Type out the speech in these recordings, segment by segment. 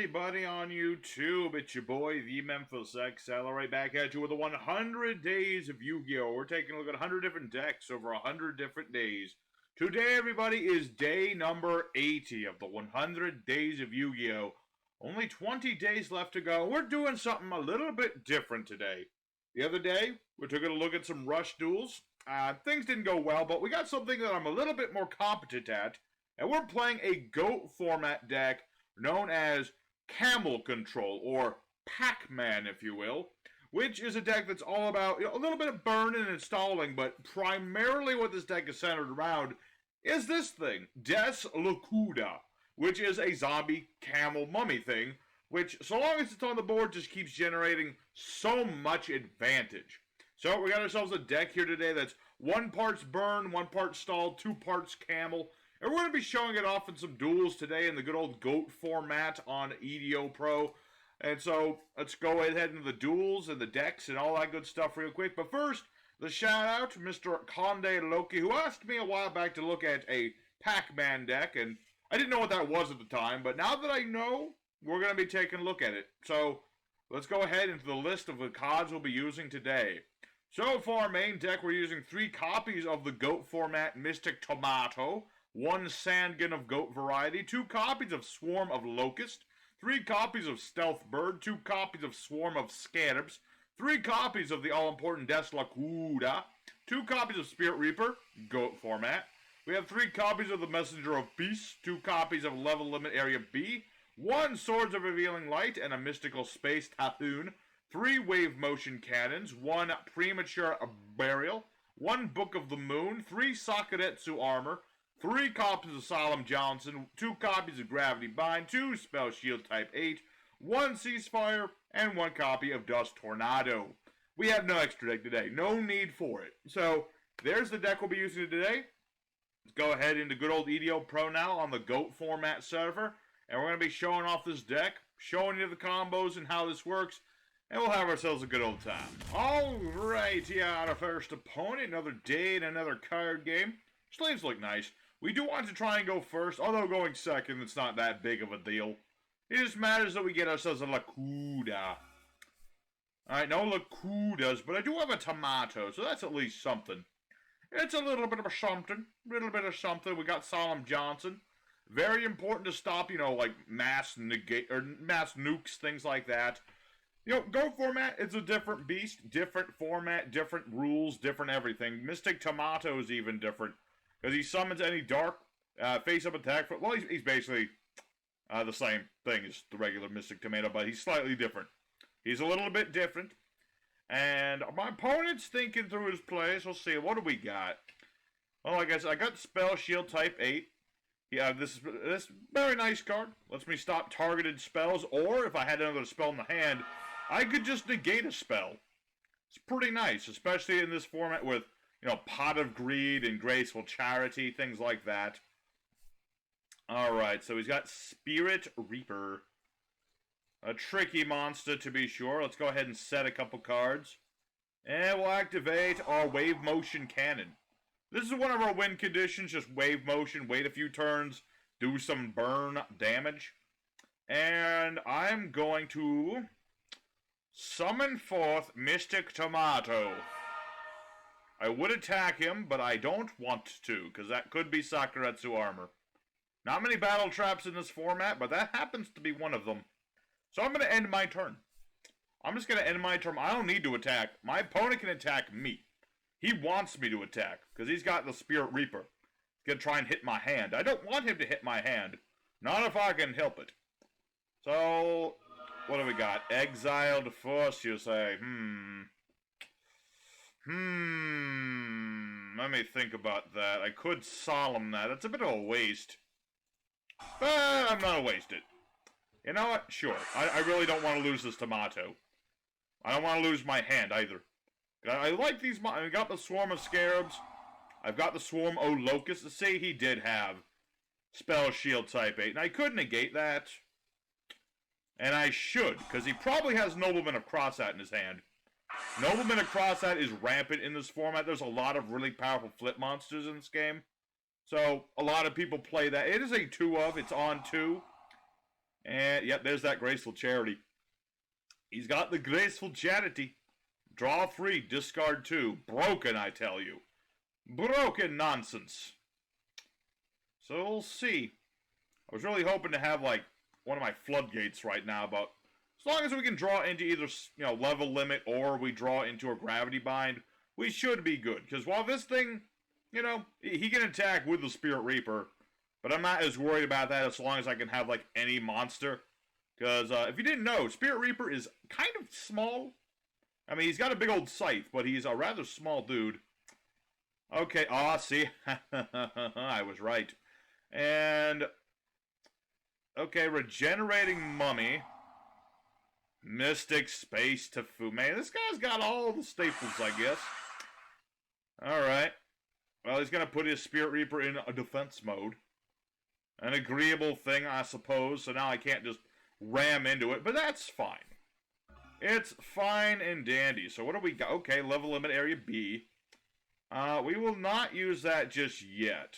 everybody on YouTube? It's your boy, the Memphis XL, right back at you with the 100 Days of Yu-Gi-Oh! We're taking a look at 100 different decks over 100 different days. Today, everybody, is day number 80 of the 100 Days of Yu-Gi-Oh! Only 20 days left to go. We're doing something a little bit different today. The other day, we took a look at some rush duels. Things didn't go well, but we got something that I'm a little bit more competent at. And we're playing a GOAT format deck known as Camel Control, or P.A.C.M.A.N, if you will, which is a deck that's all about a little bit of burning and stalling, but primarily what this deck is centered around is this thing, Des Lacooda, which is a zombie camel mummy thing, which, so long as it's on the board, just keeps generating so much advantage. So we got ourselves a deck here today that's 1 part's burn, 1 part stall, 2 parts camel. And we're going to be showing it off in some duels today in the good old GOAT format on Yugioh Pro. And so, let's go ahead into the duels and the decks and all that good stuff real quick. But first, the shout out to Mr. Conde Loki, who asked me a while back to look at a P.A.C.M.A.N deck. And I didn't know what that was at the time, but now that I know, we're going to be taking a look at it. So, let's go ahead into the list of the cards we'll be using today. So, for our main deck, we're using 3 copies of the GOAT format Mystic Tomato, 1 Sandgun of GOAT variety, 2 copies of Swarm of Locust, 3 copies of Stealth Bird, 2 copies of Swarm of Scarabs, 3 copies of the all-important Des Lacooda, 2 copies of Spirit Reaper, GOAT format. We have 3 copies of the Messenger of Peace, 2 copies of Level Limit Area B, 1 Swords of Revealing Light and a Mystical Space Typhoon, 3 Wave Motion Cannons, 1 Premature Burial, 1 Book of the Moon, 3 Sakuretsu Armor, 3 copies of Solemn Johnson, 2 copies of Gravity Bind, 2 Spell Shield Type 8, 1 Ceasefire, and 1 copy of Dust Tornado. We have no extra deck today. No need for it. So, there's the deck we'll be using today. Let's go ahead into good old Yugioh Pro now on the GOAT format server. And we're going to be showing off this deck, showing you the combos and how this works. And we'll have ourselves a good old time. Alright, yeah, our first opponent. Another day and another card game. Slaves look nice. We do want to try and go first, although going second, it's not that big of a deal. It just matters that we get ourselves a Lacooda. Alright, no Lacoodas, but I do have a Tomato, so that's at least something. It's a little bit of a something. We got Solemn Johnson. Very important to stop, like mass nukes, things like that. Go format is a different beast, different format, different rules, different everything. Mystic Tomato is even different. Because he summons any dark face-up attack. Well, he's basically the same thing as the regular Mystic Tomato, but he's slightly different. He's a little bit different. And my opponent's thinking through his plays. We'll see. What do we got? Well, like I said, I got Spell Shield Type 8. Yeah, this very nice card. Lets me stop targeted spells. Or, if I had another spell in the hand, I could just negate a spell. It's pretty nice, especially in this format with Pot of Greed and Graceful Charity, things like that. Alright, so he's got Spirit Reaper. A tricky monster, to be sure. Let's go ahead and set a couple cards. And we'll activate our Wave Motion Cannon. This is one of our win conditions, just Wave Motion, wait a few turns, do some burn damage. And I'm going to summon forth Mystic Tomato. I would attack him, but I don't want to, because that could be Sakuretsu Armor. Not many battle traps in this format, but that happens to be one of them. So I'm going to end my turn. I'm just going to end my turn. I don't need to attack. My opponent can attack me. He wants me to attack, because he's got the Spirit Reaper. He's going to try and hit my hand. I don't want him to hit my hand. Not if I can help it. So, what do we got? Exiled Force, you say? Let me think about that. I could solemn that. It's a bit of a waste. But I'm gonna waste it. You know what? Sure. I really don't want to lose this Tomato. I don't want to lose my hand either. I like these. I got the Swarm of Scarabs. I've got the Swarm of Locust. To say he did have Spell Shield Type 8. And I could negate that. And I should, because he probably has Nobleman of Crosshat in his hand. Nobleman of Crosshat is rampant in this format. There's a lot of really powerful flip monsters in this game. So, a lot of people play that. It is a 2 of. It's on 2. And, yep, there's that graceful charity. He's got the graceful charity. Draw 3, discard 2. Broken, I tell you. Broken nonsense. So we'll see. I was really hoping to have, like, one of my floodgates right now, but as long as we can draw into either, level limit or we draw into a gravity bind, we should be good. Because while this thing, he can attack with the Spirit Reaper, but I'm not as worried about that as long as I can have, like, any monster. Because if you didn't know, Spirit Reaper is kind of small. I mean, he's got a big old scythe, but he's a rather small dude. Okay, see? I was right. And, okay, Regenerating Mummy. Mystic Space Tafu. Man, this guy's got all the staples, I guess. Alright. Well, he's going to put his Spirit Reaper in a defense mode. An agreeable thing, I suppose, so now I can't just ram into it, but that's fine. It's fine and dandy. So what do we got? Okay, level limit area B. We will not use that just yet.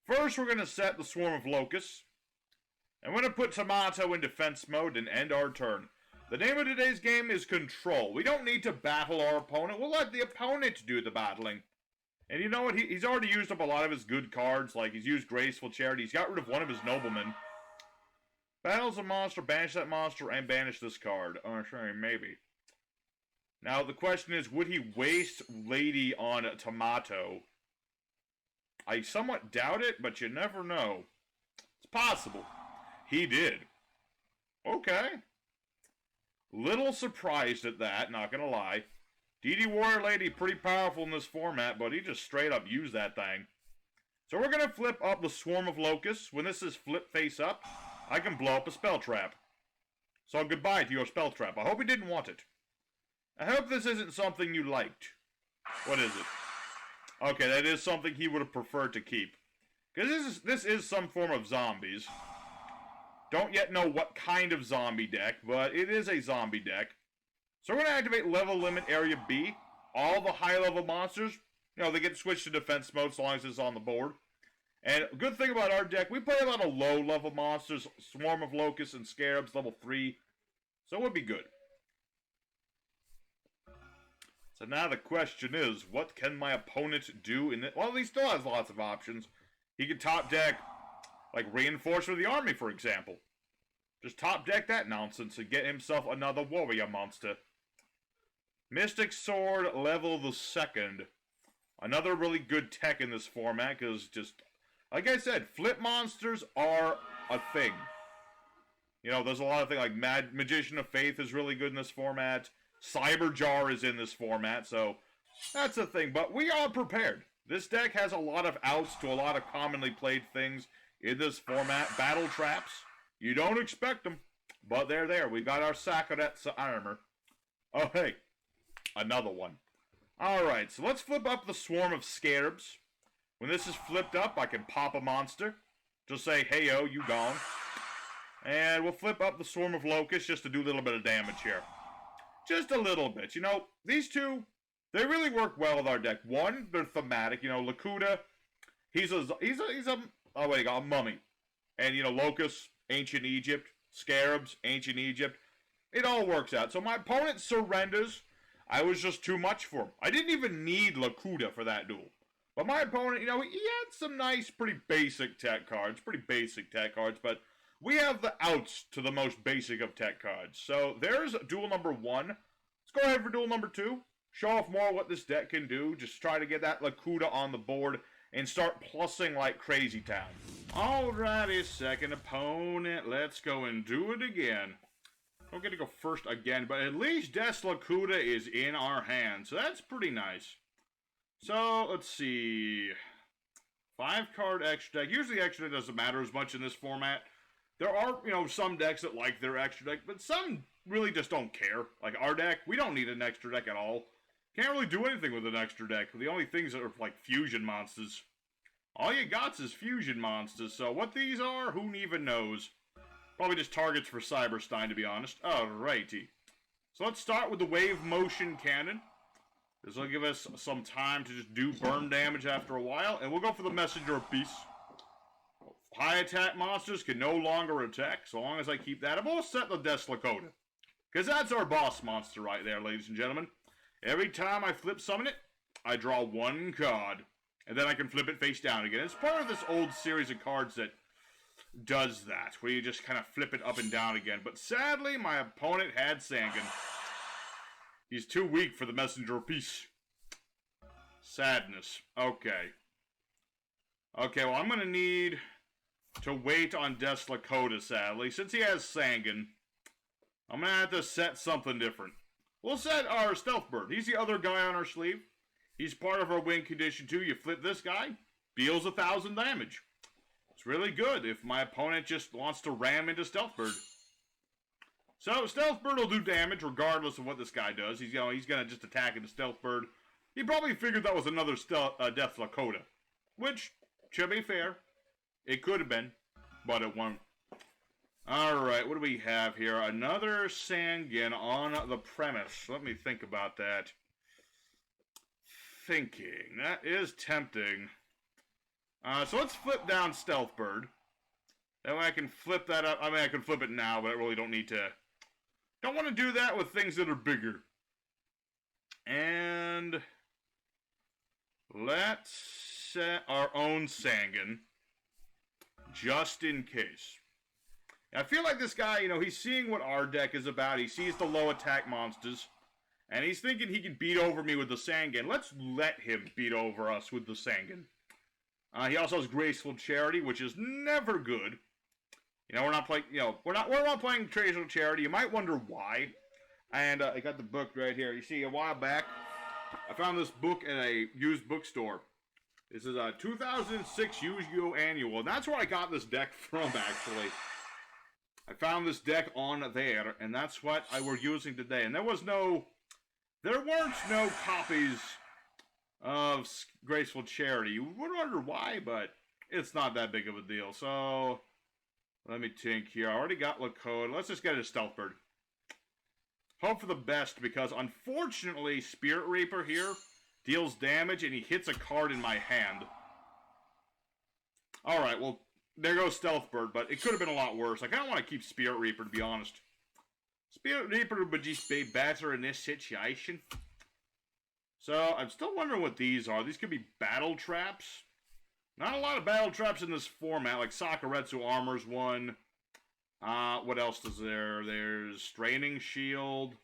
First, we're going to set the Swarm of Locusts. And we're going to put Tomato in defense mode and end our turn. The name of today's game is Control. We don't need to battle our opponent. We'll let the opponent do the battling. And you know what? He's already used up a lot of his good cards. Like, he's used Graceful Charity. He's got rid of one of his noblemen. Battles a monster, banish that monster, and banish this card. Oh, sorry, maybe. Now, the question is, would he waste Lady on Tomato? I somewhat doubt it, but you never know. It's possible. He did. Okay. Little surprised at that, not gonna lie. DD Warrior Lady, pretty powerful in this format, but he just straight up used that thing. So we're gonna flip up the Swarm of Locusts. When this is flip face up, I can blow up a spell trap. So goodbye to your spell trap. I hope you didn't want it. I hope this isn't something you liked. What is it? Okay, that is something he would have preferred to keep. Because this is some form of zombies. Don't yet know what kind of zombie deck, but it is a zombie deck. So we're going to activate level limit area B. All the high level monsters, they get switched to defense mode so long as it's on the board. And a good thing about our deck, we play a lot of low level monsters, Swarm of Locusts and Scarabs, level 3. So it would be good. So now the question is, what can my opponent do in it? Well, he still has lots of options. He could top deck, like Reinforcement of the Army, for example. Just top deck that nonsense and get himself another warrior monster. Mystic Sword, level the 2nd. Another really good tech in this format, because just, like I said, flip monsters are a thing. There's a lot of things, like Magician of Faith is really good in this format. Cyberjar is in this format, so that's a thing. But we are prepared. This deck has a lot of outs to a lot of commonly played things in this format. Battle traps. You don't expect them, but they're there. We got our Sakuretsu armor. Oh, hey. Another one. Alright, so let's flip up the Swarm of Scarabs. When this is flipped up, I can pop a monster. Just say, hey-o, you gone. And we'll flip up the Swarm of Locusts just to do a little bit of damage here. Just a little bit. These two, they really work well with our deck. One, they're thematic. Lacooda, he's a mummy. And, Locusts, Ancient Egypt, Scarabs, Ancient Egypt. It all works out. So my opponent surrenders. I was just too much for him. I didn't even need Lacooda for that duel. But my opponent, he had some nice, pretty basic tech cards. But we have the outs to the most basic of tech cards. So there's duel number 1. Let's go ahead for duel number 2. Show off more what this deck can do. Just try to get that Lacooda on the board and start plussing like crazy town. Alrighty, second opponent. Let's go and do it again. Don't get to go first again, but at least Des Lacooda is in our hands, so that's pretty nice. So, let's see. 5-card extra deck. Usually extra deck doesn't matter as much in this format. There are, some decks that like their extra deck, but some really just don't care. Like our deck, we don't need an extra deck at all. Can't really do anything with an extra deck. The only things that are like fusion monsters. All you got is fusion monsters, so what these are, who even knows? Probably just targets for Cyberstein, to be honest. Alrighty. So let's start with the Wave Motion Cannon. This will give us some time to just do burn damage after a while, and we'll go for the Messenger of Peace. High attack monsters can no longer attack. So long as I keep that, I'm going to set the Des Lacooda. Because that's our boss monster right there, ladies and gentlemen. Every time I flip summon it, I draw one card. And then I can flip it face down again. It's part of this old series of cards that does that, where you just kind of flip it up and down again. But sadly, my opponent had Sangan. He's too weak for the Messenger of Peace. Sadness. Okay. Okay, well, I'm going to need to wait on Des Lacooda, sadly. Since he has Sangan, I'm going to have to set something different. We'll set our Stealth Bird. He's the other guy on our sleeve. He's part of our win condition, too. You flip this guy, deals 1,000 damage. It's really good if my opponent just wants to ram into Stealth Bird. So, Stealth Bird will do damage regardless of what this guy does. He's going to just attack into Stealth Bird. He probably figured that was another Des Lacooda. Which, to be fair, it could have been, but it won't. Alright, what do we have here? Another Sangan on the premise. Let me think about that. Thinking. That is tempting. So let's flip down Stealth Bird. That way I can flip that up. I mean, I can flip it now, but I really don't need to. Don't want to do that with things that are bigger. And let's set our own Sangan, just in case. I feel like this guy, he's seeing what our deck is about. He sees the low attack monsters, and he's thinking he can beat over me with the Sangan. Let's let him beat over us with the Sangan. He also has Graceful Charity, which is never good. We're not playing, we're not playing Graceful Charity. You might wonder why. And I got the book right here. You see, a while back, I found this book at a used bookstore. This is a 2006 Yugioh Annual. And that's where I got this deck from, actually. I found this deck on there, and that's what we're using today. And there weren't no copies of Graceful Charity. You would wonder why, but it's not that big of a deal. So, let me think here. I already got Lacooda. Let's just get a Stealth Bird. Hope for the best, because unfortunately, Spirit Reaper here deals damage, and he hits a card in my hand. Alright, well, there goes Stealth Bird, but it could have been a lot worse. I kind of want to keep Spirit Reaper, to be honest. Spirit Reaper would just be better in this situation. So, I'm still wondering what these are. These could be battle traps. Not a lot of battle traps in this format, like Sakuretsu Armor's one. What else is there? There's Straining Shield.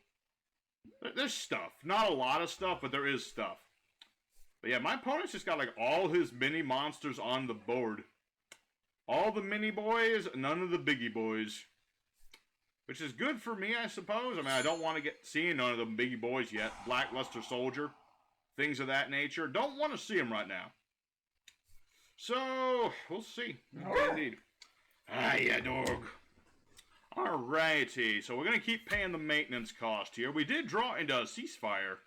There's stuff. Not a lot of stuff, but there is stuff. But yeah, my opponent's just got like all his mini monsters on the board. All the mini boys, none of the biggie boys. Which is good for me, I suppose. I mean, I don't want to see none of the biggie boys yet. Blackluster Soldier. Things of that nature. Don't want to see them right now. So, we'll see. Indeed. Hiya, dog. Alrighty, so we're going to keep paying the maintenance cost here. We did draw into a Ceasefire,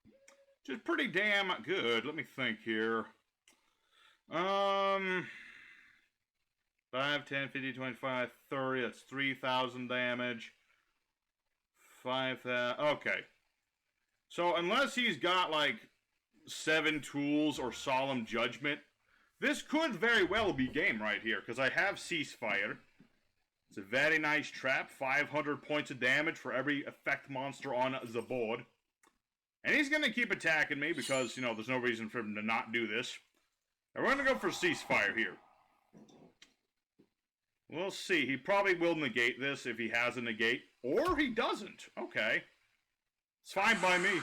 which is pretty damn good. Let me think here. 5, 10, 50, 25, 30, that's 3,000 damage. 5,000, okay. So unless he's got like 7 tools or Solemn Judgment, this could very well be game right here, because I have Ceasefire. It's a very nice trap, 500 points of damage for every effect monster on the board. And he's going to keep attacking me because, there's no reason for him to not do this. And we're going to go for Ceasefire here. We'll see. He probably will negate this if he has a negate. Or he doesn't. Okay. It's fine by me.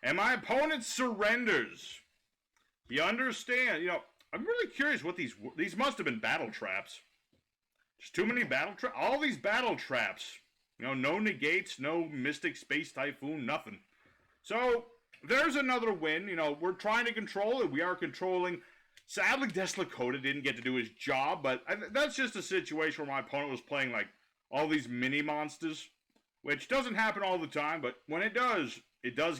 And my opponent surrenders. You understand? I'm really curious what these must have been battle traps. There's too many battle traps. All these battle traps. No negates, no Mystic Space Typhoon, nothing. So, there's another win. We're trying to control it. We are controlling. Sadly, Des Lacooda didn't get to do his job, but that's just a situation where my opponent was playing, like, all these mini monsters, which doesn't happen all the time, but when it does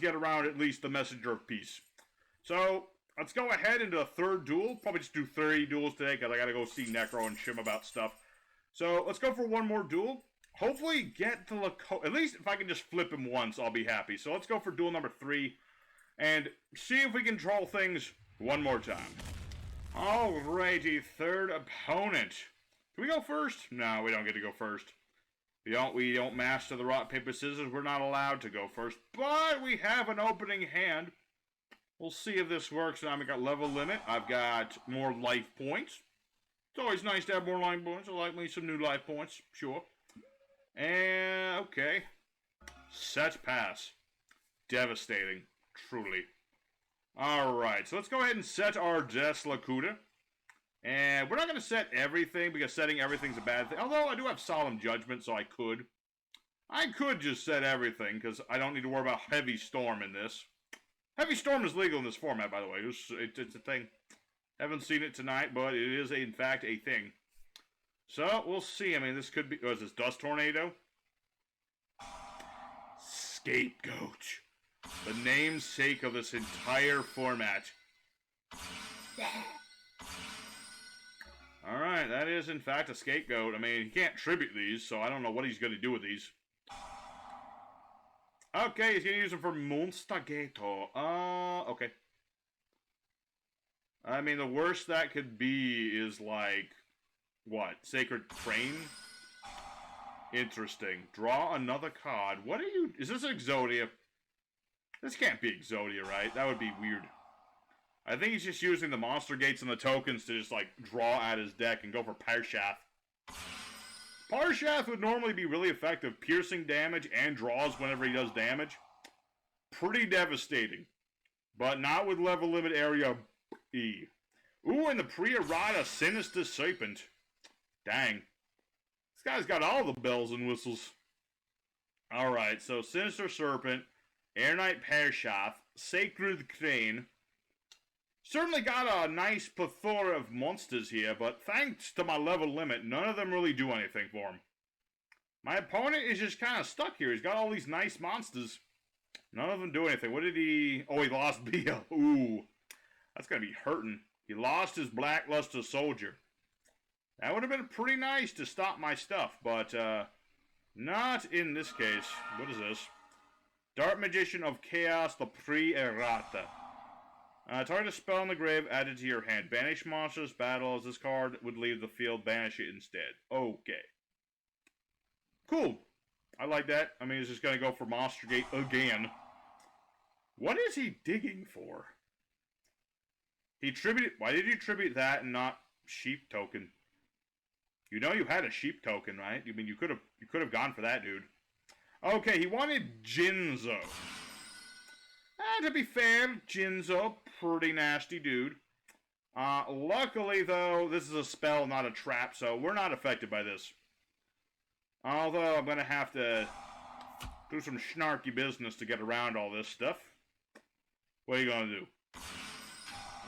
get around at least the Messenger of Peace. So, let's go ahead into a third duel. Probably just do 30 duels today, because I gotta go see Necro and Shim about stuff. So, let's go for one more duel. Hopefully get the Lacooda. At least if I can just flip him once, I'll be happy. So, let's go for duel number 3. And see if we can control things one more time. Alrighty, third opponent. Can we go first? No, we don't get to go first. We don't master the rock, paper, scissors. We're not allowed to go first. But we have an opening hand. We'll see if this works. Now I've got level limit. I've got more life points. It's always nice to have more life points. I like me some new life points. Sure. And, okay. Set pass. Devastating. Truly. Alright, so let's go ahead and set our Des Lacooda. And we're not going to set everything, because setting everything's a bad thing. Although, I do have Solemn Judgment, so I could. I could just set everything, because I don't need to worry about Heavy Storm in this. Heavy Storm is legal in this format, by the way. It's a thing. Haven't seen it tonight, but it is, in fact, a thing. So, we'll see. I mean, this could be... Oh, is this Dust Tornado? Scapegoat. The namesake of this entire format. Alright, that is in fact a scapegoat. I mean, he can't tribute these, so I don't know what he's going to do with these. Okay, he's going to use them for Monstagato. Okay. I mean, the worst that could be is like, what? Sacred Crane? Interesting. Draw another card. What are you... Is this Exodia? This can't be Exodia, right? That would be weird. I think he's just using the monster gates and the tokens to just, like, draw at his deck and go for Parshath. Parshath would normally be really effective. Piercing damage and draws whenever he does damage. Pretty devastating. But not with level limit area E. Ooh, and the pre-errata Sinister Serpent. Dang. This guy's got all the bells and whistles. Alright, so Sinister Serpent, Air Knight Parshath, Sacred Crane. Certainly got a nice plethora of monsters here, but thanks to my level limit, none of them really do anything for him. My opponent is just kind of stuck here. He's got all these nice monsters. None of them do anything. What did he... Oh, he lost Bia. Ooh. That's going to be hurting. He lost his Blackluster Soldier. That would have been pretty nice to stop my stuff, but not in this case. What is this? Dark Magician of Chaos, the Pre-Errata. Target a spell in the grave added to your hand. Banish monsters, battles. This card would leave the field. Banish it instead. Okay. Cool. I like that. I mean, he's just going to go for Monster Gate again. What is he digging for? He tributed... Why did you tribute that and not Sheep Token? You know you had a Sheep Token, right? I mean, you could have gone for that, dude. Okay, he wanted Jinzo. To be fair, Jinzo, pretty nasty dude. Luckily, though, this is a spell, not a trap, so we're not affected by this. Although, I'm going to have to do some snarky business to get around all this stuff. What are you going to do?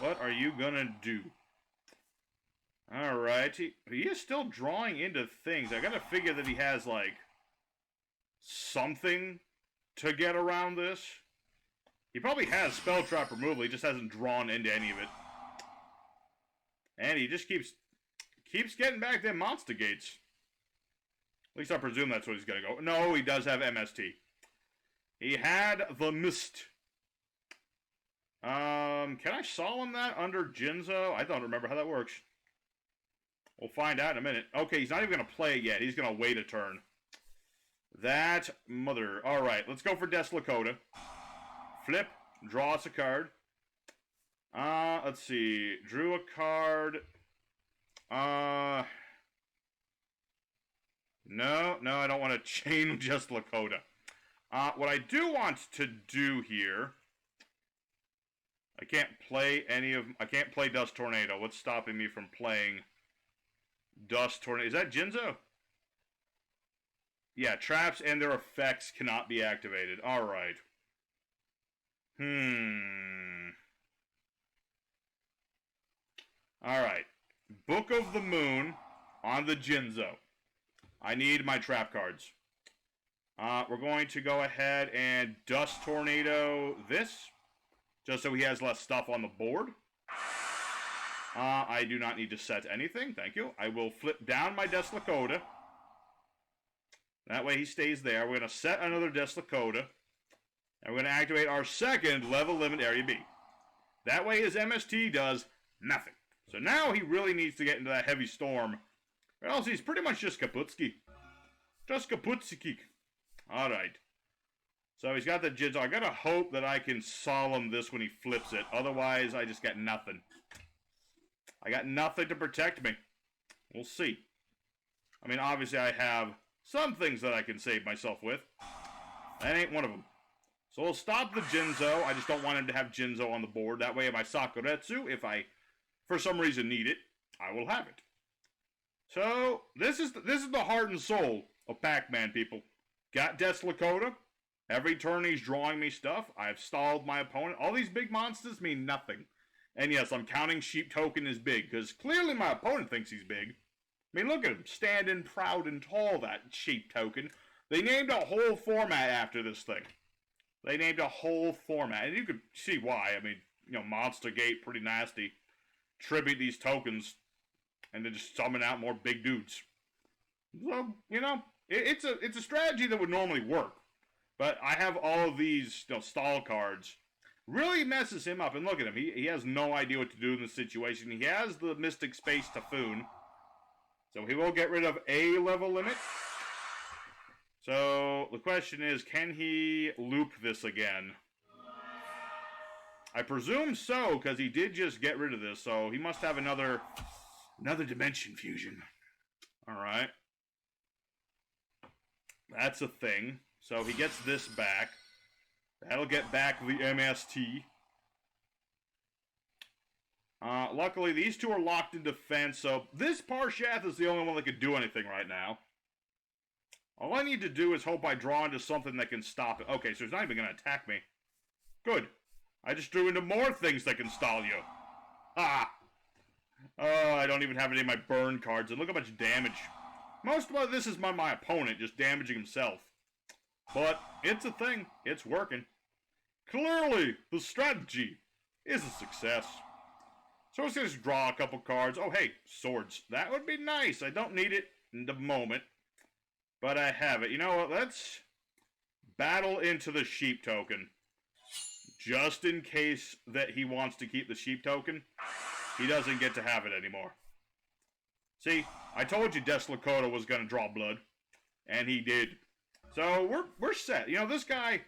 What are you going to do? Alright, he is still drawing into things. I got to figure that he has, like, something to get around this. He probably has spell trap removal, he just hasn't drawn into any of it. And he just keeps getting back them monster gates. At least I presume that's what he's gonna go. No, he does have MST. He had the Mist. Can I solemn that under Jinzo? I don't remember how that works. We'll find out in a minute. Okay, he's not even gonna play it yet. He's gonna wait a turn. That mother. Alright, let's go for Des Lacooda. Flip, draw us a card. Let's see. Drew a card. No, I don't want to chain just Lacooda. What I do want to do here... I can't play Dust Tornado. What's stopping me from playing Dust Tornado? Is that Jinzo? Yeah, traps and their effects cannot be activated. Alright. Alright. Book of the Moon on the Jinzo. I need my trap cards. We're going to go ahead and Dust Tornado this. Just so he has less stuff on the board. I do not need to set anything. Thank you. I will flip down my Des Lacooda. That way he stays there. We're going to set another Des Lacooda. And we're going to activate our second level limit area B. That way his MST does nothing. So now he really needs to get into that heavy storm. Or else he's pretty much just Kaputski. Just Kaputski. Alright. So he's got the Jinzo. I gotta hope that I can solemn this when he flips it. Otherwise, I just got nothing. I got nothing to protect me. We'll see. I mean, obviously I have some things that I can save myself with. That ain't one of them. So we'll stop the Jinzo. I just don't want him to have Jinzo on the board. That way, my Sakuretsu, if I, for some reason, need it, I will have it. So, this is the heart and soul of Pac-Man, people. Got Des Lacooda. Every turn he's drawing me stuff. I've stalled my opponent. All these big monsters mean nothing. And yes, I'm counting Sheep Token as big, because clearly my opponent thinks he's big. I mean, look at him, standing proud and tall, that Sheep Token. They named a whole format after this thing. They named a whole format, and you can see why. I mean, you know, Monster Gate, pretty nasty. Tribute these tokens, and then just summon out more big dudes. So, you know, it's a strategy that would normally work. But I have all of these, you know, stall cards. Really messes him up. And look at him. He has no idea what to do in this situation. He has the Mystic Space Typhoon. So he will get rid of a level limit. So the question is, can he loop this again? I presume so, because he did just get rid of this. So he must have another dimension fusion. Alright. That's a thing. So he gets this back. That'll get back the MST. Luckily, these two are locked in defense, so this Parshath is the only one that can do anything right now. All I need to do is hope I draw into something that can stop it. Okay, so he's not even going to attack me. Good. I just drew into more things that can stall you. Ah! Oh, I don't even have any of my burn cards, and look how much damage. Most of this is my opponent just damaging himself. But it's a thing. It's working. Clearly, the strategy is a success. So let's just draw a couple cards. Oh, hey, swords. That would be nice. I don't need it in the moment, but I have it. You know what? Let's battle into the Sheep Token. Just in case that he wants to keep the Sheep Token, he doesn't get to have it anymore. See, I told you Des Lacooda was going to draw blood, and he did. So we're set. You know, this guy,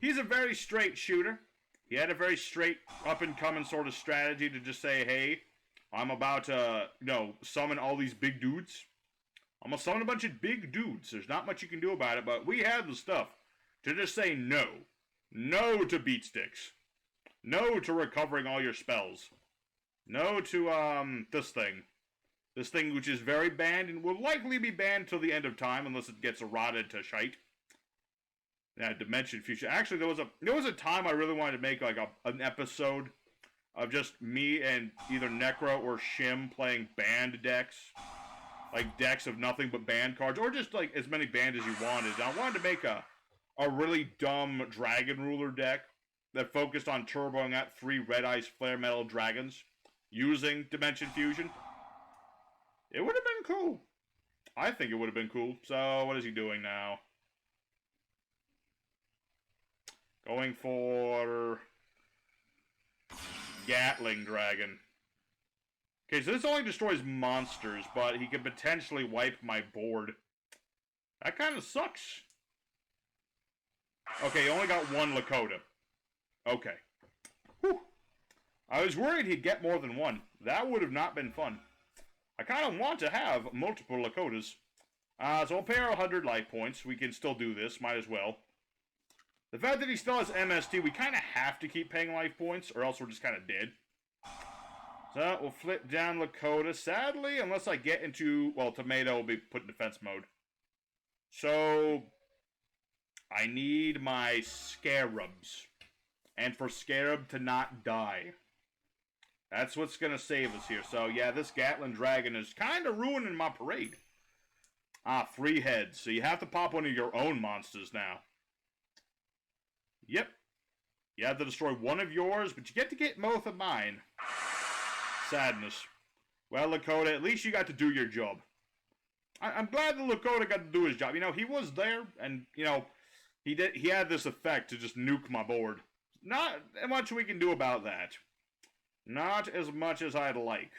he's a very straight shooter. He had a very straight up-and-coming sort of strategy to just say, hey, I'm about to, you know, summon all these big dudes. I'm going to summon a bunch of big dudes. There's not much you can do about it, but we have the stuff to just say no. No to beat sticks. No to recovering all your spells. No to, this thing. This thing which is very banned and will likely be banned till the end of time unless it gets rotted to shite. Yeah, Dimension Fusion. Actually, there was a time I really wanted to make like an episode of just me and either Necro or Shim playing banned decks. Like decks of nothing but banned cards. Or just like as many banned as you wanted. And I wanted to make a really dumb Dragon Ruler deck that focused on turboing out 3 Red Ice Flare Metal Dragons using Dimension Fusion. It would have been cool. I think it would have been cool. So, what is he doing now? Going for Gatling Dragon. Okay, so this only destroys monsters, but he could potentially wipe my board. That kind of sucks. Okay, he only got 1 Lakota. Okay. Whew. I was worried he'd get more than 1. That would have not been fun. I kind of want to have multiple Lakotas. So we'll pay our 100 life points. We can still do this. Might as well. The fact that he still has MST, we kind of have to keep paying life points, or else we're just kind of dead. So we'll flip down Lakota. Sadly, unless I get into... Well, Tomato will be put in defense mode. So... I need my Scarabs. And for Scarab to not die. That's what's going to save us here. So, yeah, this Gatling Dragon is kind of ruining my parade. 3 heads. So you have to pop one of your own monsters now. Yep. You have to destroy one of yours, but you get to get both of mine. Sadness. Well, Lakota, at least you got to do your job. I'm glad the Lakota got to do his job. You know, he was there, and, you know, he had this effect to just nuke my board. Not much we can do about that. Not as much as I'd like.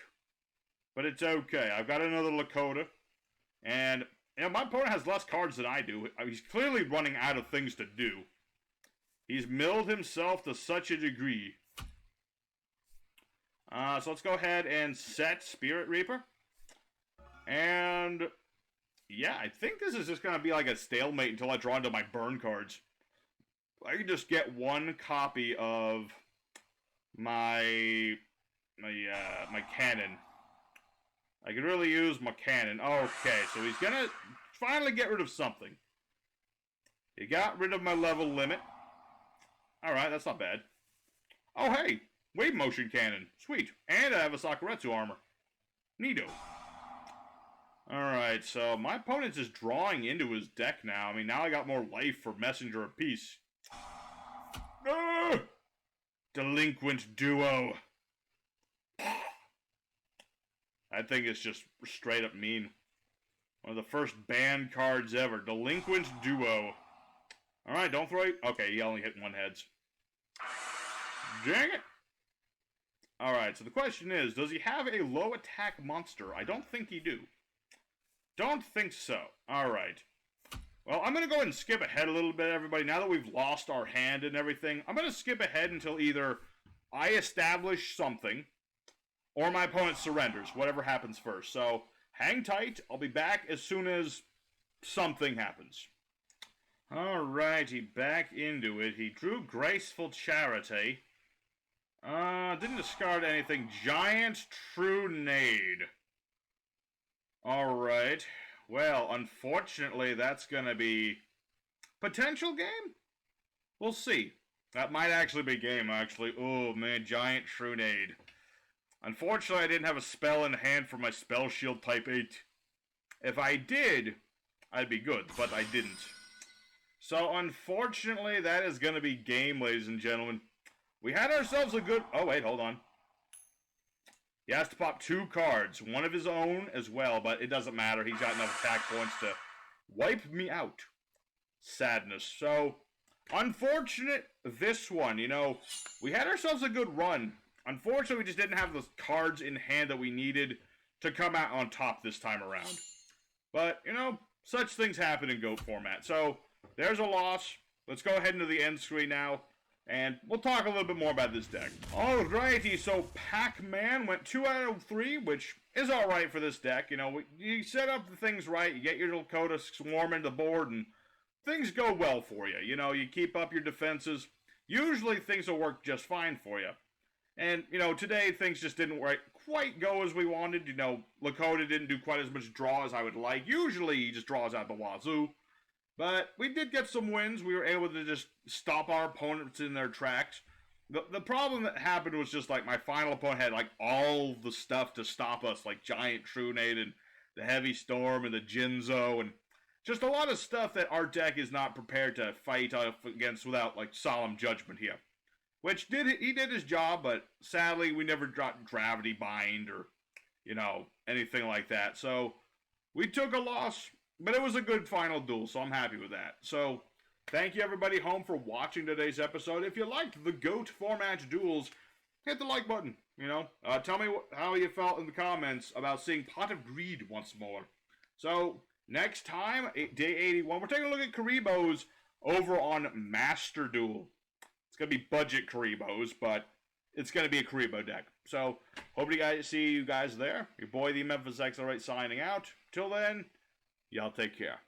but it's okay. I've got another Lakota, and my opponent has less cards than I do. He's clearly running out of things to do. He's milled himself to such a degree. So let's go ahead and set Spirit Reaper. And yeah, I think this is just going to be like a stalemate until I draw into my burn cards. I can just get one copy of my cannon. I could really use my cannon. Okay, so he's going to finally get rid of something. He got rid of my level limit. Alright, that's not bad. Oh, hey! Wave motion cannon. Sweet. And I have a Sakuretsu armor. Neato. Alright, so my opponent's just drawing into his deck now. I mean, now I got more life for Messenger of Peace. Ah! Delinquent Duo. I think it's just straight up mean. One of the first banned cards ever. Delinquent Duo. Alright, don't throw it. Okay, he only hit one heads. Dang it! Alright, so the question is, does he have a low attack monster? I don't think he do. Don't think so. Alright. Well, I'm going to go ahead and skip ahead a little bit, everybody. Now that we've lost our hand and everything, I'm going to skip ahead until either I establish something or my opponent surrenders, whatever happens first. So, hang tight. I'll be back as soon as something happens. Alrighty, back into it. He drew Graceful Charity. Didn't discard anything. Giant Trunade. Alright. Well, unfortunately, that's gonna be potential game? We'll see. That might actually be game, actually. Oh, man, Giant Trunade. Unfortunately, I didn't have a spell in hand for my Spell Shield Type 8. If I did, I'd be good, but I didn't. So, unfortunately, that is going to be game, ladies and gentlemen. We had ourselves a good... Oh, wait, hold on. He has to pop 2 cards. One of his own as well, but it doesn't matter. He's got enough attack points to wipe me out. Sadness. So, unfortunate, this one. You know, we had ourselves a good run. Unfortunately, we just didn't have the cards in hand that we needed to come out on top this time around. But, you know, such things happen in GOAT format. So, there's a loss. Let's go ahead into the end screen now, and we'll talk a little bit more about this deck. Alrighty, so P.A.C.M.A.N went 2 out of 3, which is alright for this deck. You know, you set up the things right, you get your Lakota swarming the board, and things go well for you. You know, you keep up your defenses. Usually things will work just fine for you. And, you know, today things just didn't quite go as we wanted. You know, Lakota didn't do quite as much draw as I would like. Usually he just draws out the wazoo. But we did get some wins. We were able to just stop our opponents in their tracks. The problem that happened was just like my final opponent had like all the stuff to stop us, like Giant Trunade and the Heavy Storm and the Jinzo and just a lot of stuff that our deck is not prepared to fight against without like Solemn Judgment here. Which he did his job, but sadly we never dropped Gravity Bind or, you know, anything like that. So we took a loss, but it was a good final duel, so I'm happy with that. So thank you everybody home for watching today's episode. If you liked the GOAT format duels, hit the like button. You know, tell me how you felt in the comments about seeing Pot of Greed once more. So next time, day 81, we're taking a look at Karibos over on Master Duel. It's going to be budget Karibos, but it's going to be a Karibo deck. So, hope to see you guys there. Your boy, the Memphis Accelerate, signing out. Till then, y'all take care.